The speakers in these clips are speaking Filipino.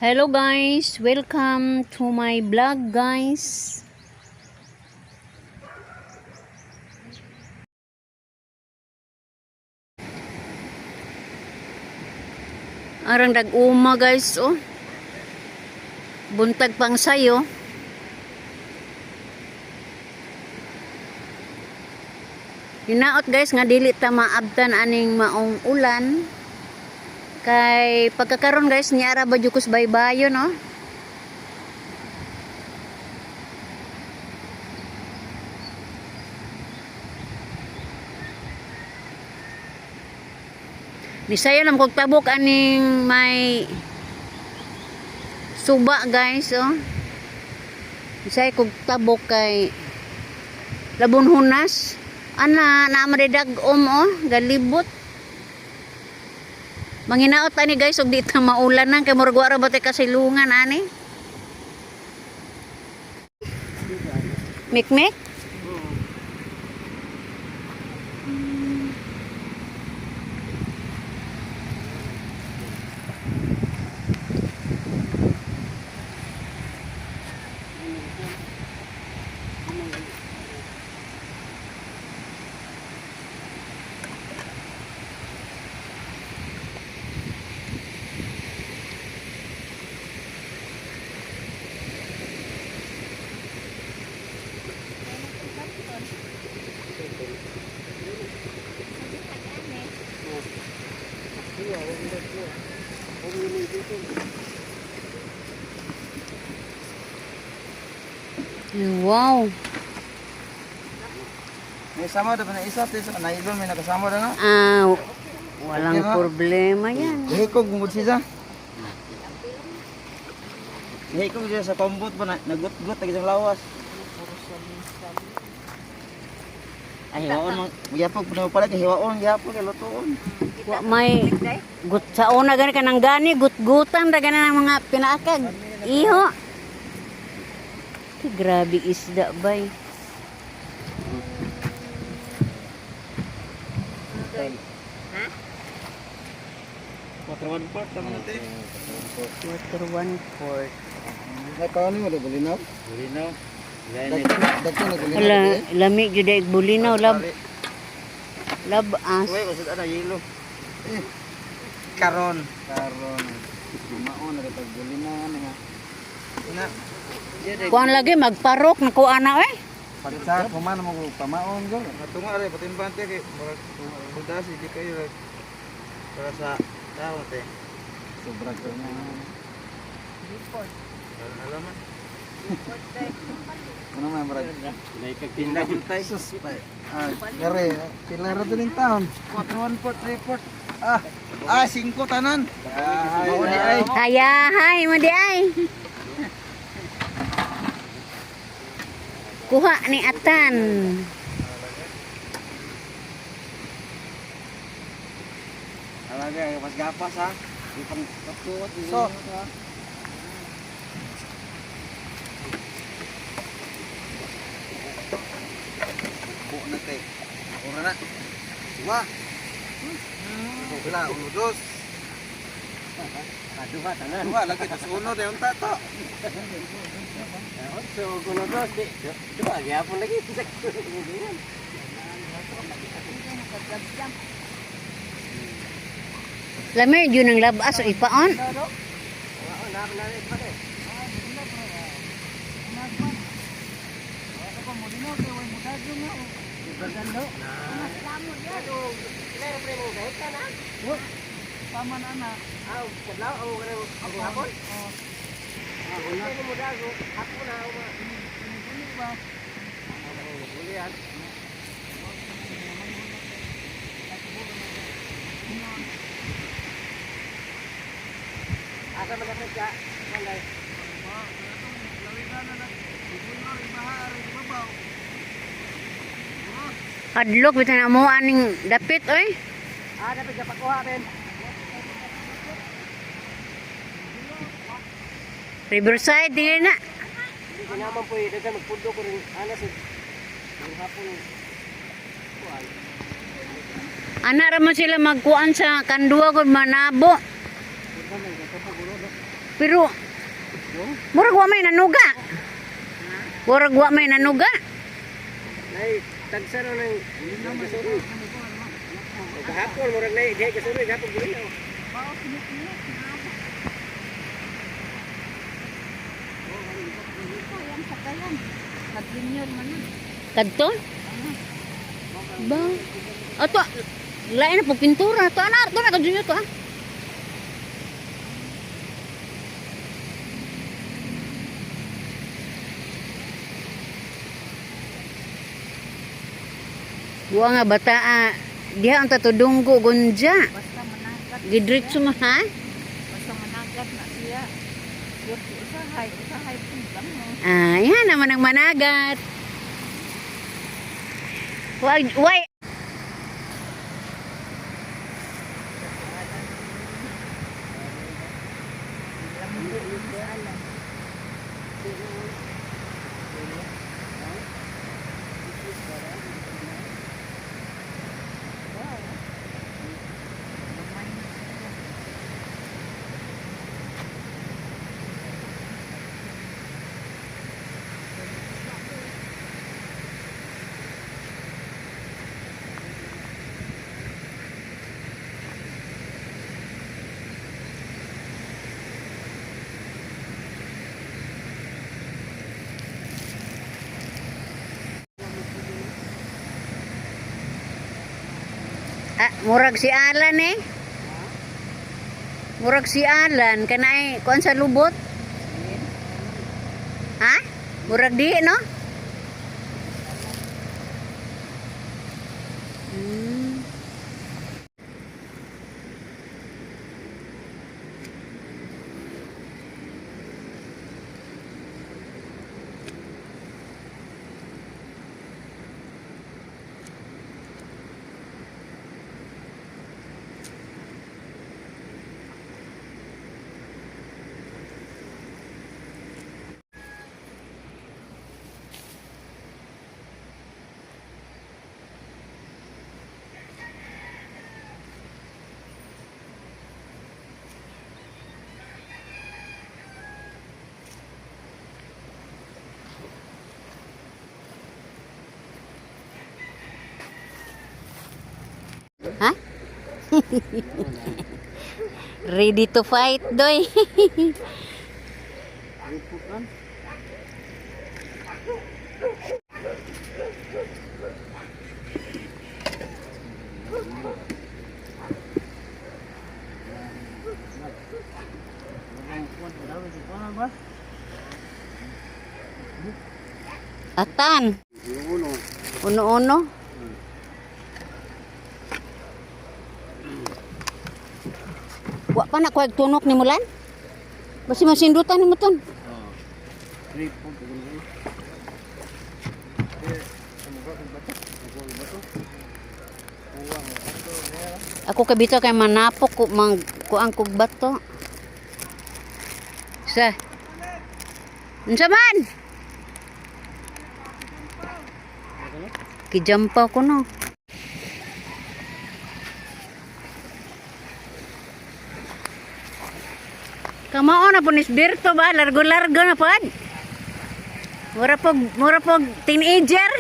Hello guys, welcome to my vlog guys. Arang dag-uma guys oh. Buntag pang sayo. Hinaot guys nga dili ta maabtan aning maong ulan. Kay pagkakaroon guys ni ara badyukos baybayo no. Nisaya lang kog tabok aning may suba guys oh. Nisaya kog tabok kay labon hunas. Ana na maredag-om oh, galibot. Manginaot ani guys og di ta maulan nang kay murag wara ba tay kasilungan ani. Mikmik? Wow. May sama dapat na isa, na ibon may nakasama na no? Ah, walang problema yan. Hikog gumud siya. Hikog siya sa kombot pa nagut-gut lagi sa lawas. Ay, hiwaon mo. Yapog puno pala kay hiwaon, yapog kay lutuon. Wa may gut sa una gani kanang gani gut-gutan ra gani ng mga pinaakag. Iho. Grabe isda bay. Ha? Water one part tama natin. Water 1/4. Ay kaano mo bulinaw? Bulinaw. Dagko na bulinaw. Ala, lami jud ay bulinaw lab. Labas. Uy, usod ana yelo. Karon. Mao na katag bulinaw nga. Ina. Kuan lagi magparok na ko ana eh. Pagsa kuman mo pamaon gol. Tunga re patimbante kay budas di kayo para sa tao te. Sobra ko na. Report. Alaman. Report day. Ano man brad? Nay kagtinda tay sus. Kare pila ra din taon. 41 report. 5 tanan. Ay. Kaya hay mo di ay. Kuha ni Atan. Alaga pas gapas ha. Di pang kaptuot so. Ko na kay. Ora na. Wa. Bila ulos. Aduh ka tanan. Wa lagi tas uno de unta to. So kuno dos di. Coba gyapon lagi pisek. Lami yun ang labas o ipaon. Paman anak. Aw, kadlaw o hapon. Una ko mo dago, ako na uma. Ini ba? Bulian. Asa magapit ka? Manday. Lawigan na ibulor ibahar ibabaw. Adlok bitan na mo aning dapit oy. Dapit ka pakuha ben. Riverside din na. Hindi naman po ito magpundo ko rin. Ano sa hapon. Ana ra man sila magkuan sa kandua kun manabo. Pero murag wa may nanuga. Murag wa may nanuga. Nay, tagsa na ng kasunog. Kahapon, murag nay, dihay kasunog, kahapon guli na. Kadto? Ba? Ato, lain na po pintura. Ito, anak, ito na kadyo to, ah. Buwa nga bata, diha ang tatudunggo gunja. Basta managat. Gidritso mo, ha? Basta managat na siya. Usahay lang mo. Ah, yan naman ang managat. Why? Ah, murag si Alan eh. Murag si Alan kanay kuan sa lubot. Ha? Murag di no? Hmm. Ha? Ready to fight, doy. Atan. Uno-uno. Wa pa na ko tunok ni Mulan. Basi masindutan ni mo ton. Ako kabito kay manapok ko mang kuang kog bato. Sa. Unsa man? Kijampaw ko no. Kamao na po ni Sbirto ba? Largo-largo na po. Mura pog teenager.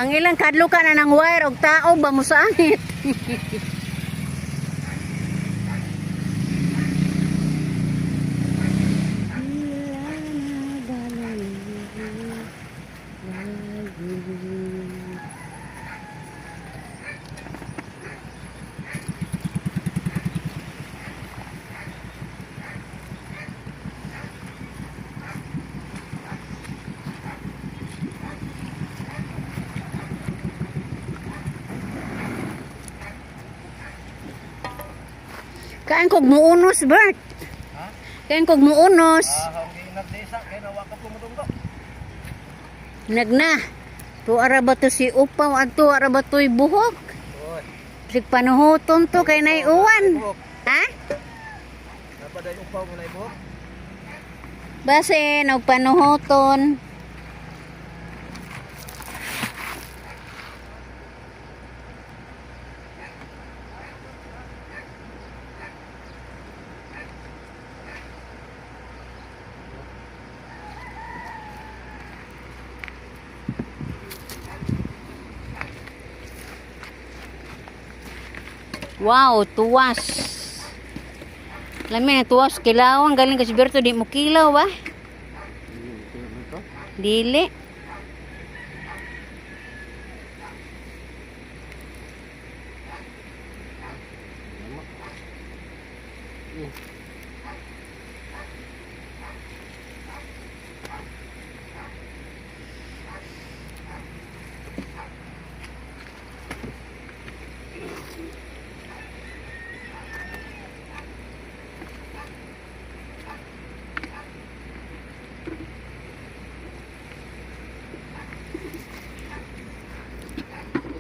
Ang ilang kadlo ka na ng wire og tao ba mo sa angit. Kain kog muunos, Bert. Ha? Kain kog muunos. Hindi nagdesa, kaya nawaka ko mutunggo. Nagna. Tuara ba to si Upaw at tuara ba to'y buhok? Oy. Sig panuhoton to kay nay uwan. Ha? Napaday upaw mo na ibuhok. Base, nagpanuhoton. Wow, tuwas. Lamin na tuwas. Kilawang galing kasi Berto. Di mo kilaw ba? Dili.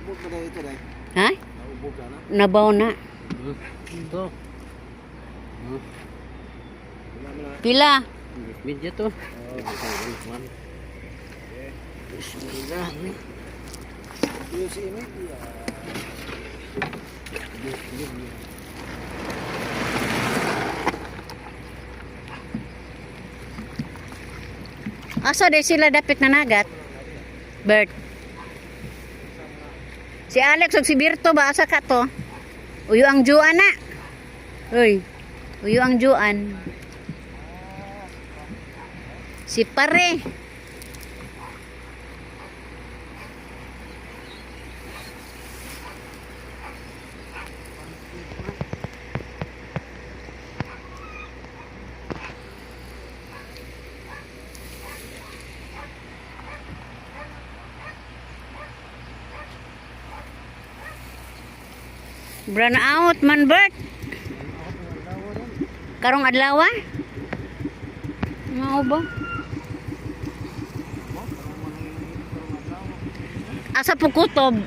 Ubog ka na ito dai. Ha? Ubog ka na. Nabaw na. Ito. Pila? Media to. Bismillah. Yung si Imi. Asa de sila dapat nanagat? Bert. Si Alex ug si Berto ba asa ka to? Uyo ang juan na. Uy. Uyo ang juan. Si pare. Brand out man Bert. Karong adlaw? Mao ba? Asa po kutob?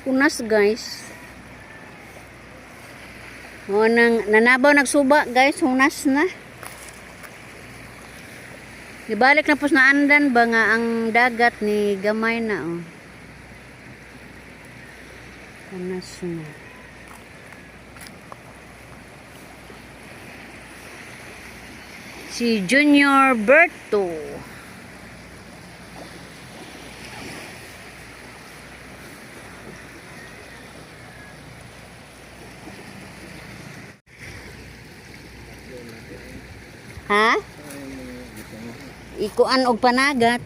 Unas guys. O nanabaw nagsuba guys, unas na. Ibalik na pus na andan ba nga ang dagat ni gamay na oh. Unas na. Si Junior Berto. Ha? Ikuan og panagat.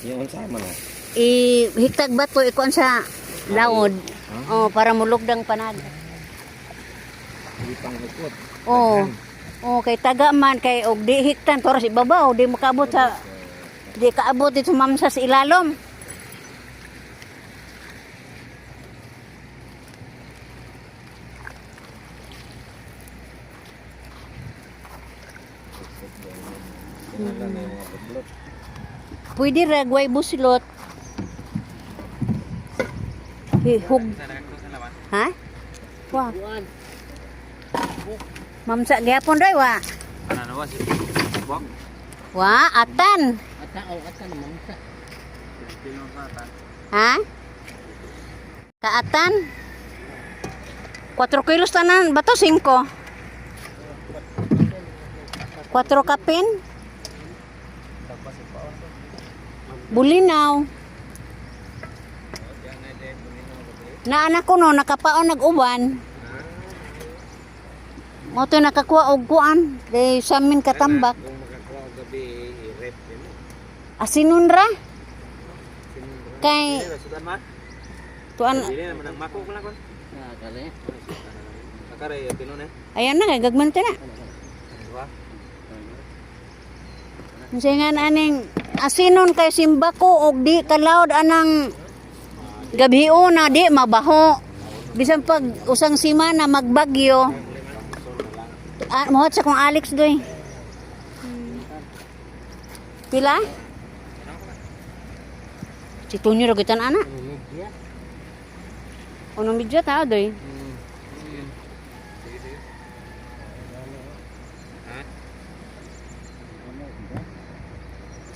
Yung sama na. Ihitag bato ikuan sa laod. Oh, para mulugdang panagat. Hindi pang hukot. Oh. Oh, kay taga man kay og di hiktan para sa ibabaw, di makaabot sa di kaabot dito mamsa sa ilalom. Pwede ra guay busilot. Hug. Ha? Wa. Mamsa gyapon ray wa. Ano ba si Bok? Wa, atan. Atan mamsa. Ha? Kaatan. 4 kilos tanan, bato 5. 4 kapin. Bulinaw. Na anak ko no, nakapaon nag-uban. Mo to nakakuha og kuan, kay sa amin katambak. Kung makakuha og gabi i-rep mo. Asinon ra. Kay Sudan ma? tuan Dili naman ang mako ko lang kon. Kare. Kare pinon eh. ayan na kay gagman ta na. Diba? Singan aning asinon kay simbako og di kalawd anang gabiho na di mabaho. Bisan pag usang semana magbagyo. Mohot sa kong Alex doy. Pila? Si Tunyo ra gitan ana. Unong medyo ta doy.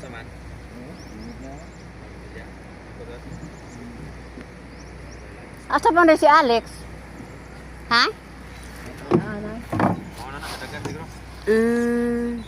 Saman. Asa pa rin si Alex? Ha? Mm.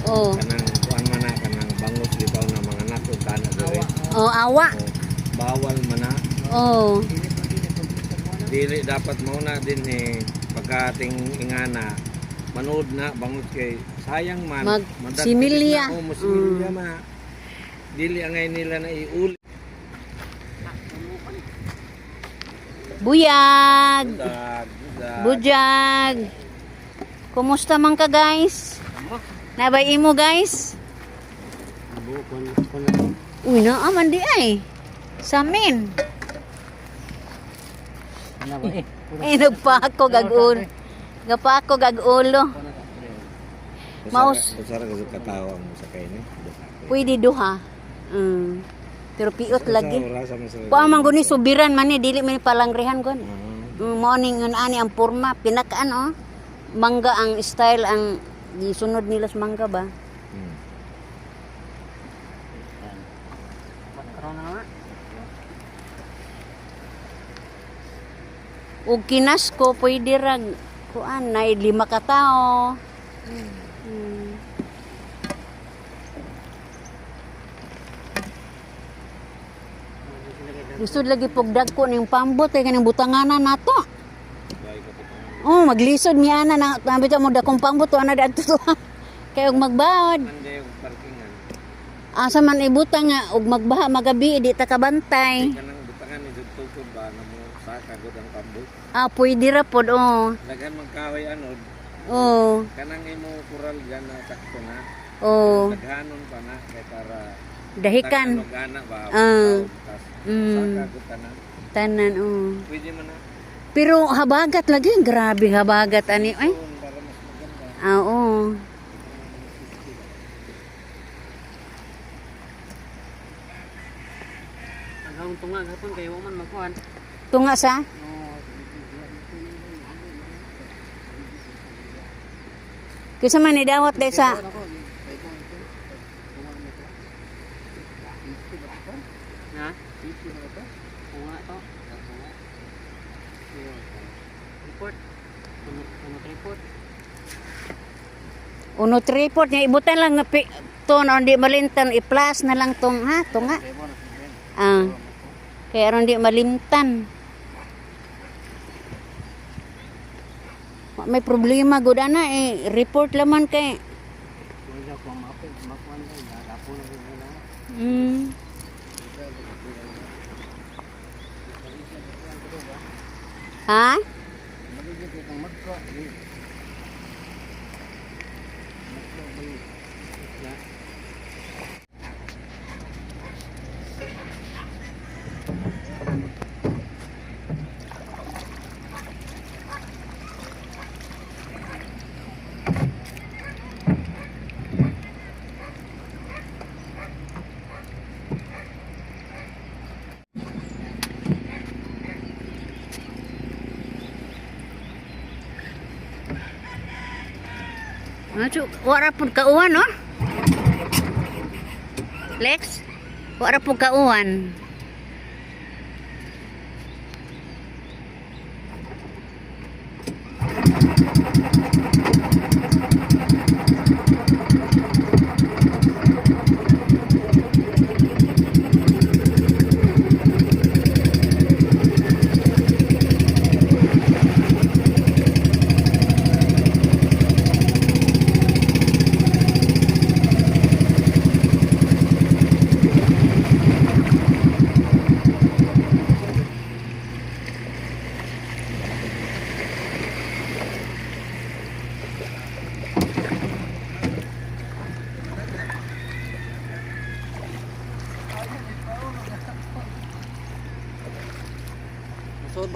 Oh. Kanang kuan man na kanang bangus bitaw na mga anak ug kana diri. Oh, awa. Bawal man na. Oh. Dili dapat mo na din pagkating ingana manood na bangus kay sayang man similya. Similya ma. Dili angay nila na iuli. Buyag. Budag. Bujag. Kumusta man ka guys? Nabay imo guys? Uy, naaman di ay. Sa amin. Nagpa ako gag-ulo. Gapa ako gag-ulo. Maus. Usara ka katawa mo sa kay ni. Pwede duha. Pero piot lagi. Kuha man guni subiran man ni dili man palangrehan gon. Morning ngon ani ang porma pinakaan oh. Mangga ang style ang gisunod nila sa mangga ba? Ug kinas ko pwede rag kuan na 5 ka tao. Gusto lagi pugdag ko ning pambot kay kanang butanganan nato. Oh, maglisod niya na nabi mo dakong pambot ana dadto to. Kay og magbawad. Manday og parkingan. Asa man ibutang nga og magbaha magabi di ta kabantay. Kanang butangan ni tukod ba na mo saka gud ang pambot. Ah, pwede ra pod oh. Daghan magkaway anod. Oh. Kanang imo kural diyan na sakto na. Oh. Daghanon pa na kay para Dahikan. Gana ba? Mm. Saka gud tanan. Tanan oh. Pwede man na. Pero habagat lagi, grabe habagat ani ay. Para mas maganda. Ah, oo. Ang tunga gapon kay wa man magkuhan. Tunga sa? Kisa man idawat day sa Ha? Tunga to. Report. Ano report? uno tripod niya ibutan lang to na di malintan i-plus na lang tong ha tunga. Ah. Kaya ron di malimtan. May problema gud ana report laman kay. Wala ko mapit makuan day gapo na wala. Ha? Wala pud kauwan no? Lex, wala pud kauwan.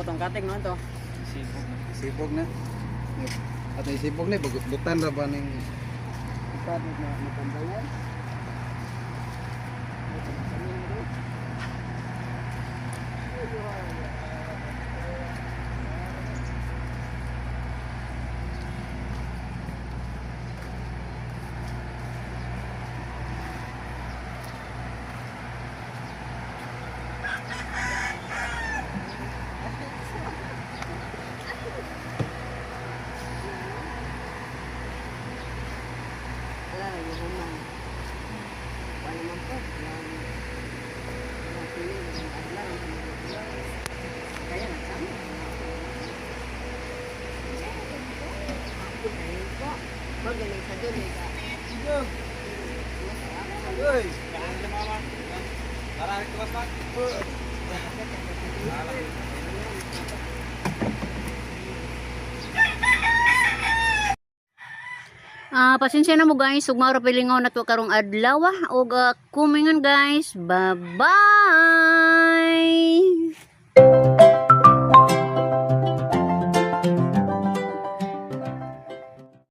butang kating no to. Sibog na. At yung sibog na, butan ra ba ning Ipad na matambayan. Wala na yung humang. Wala naman po. Mga piling, mga adlaw, mga adlaw. Kaya nagsama. Magaling po. Magaling sa doon. Uy! Tara, ito ba? Pasensya na mo guys, ug mao ra pilingaw nato karong adlaw og kumingon guys. Bye-bye.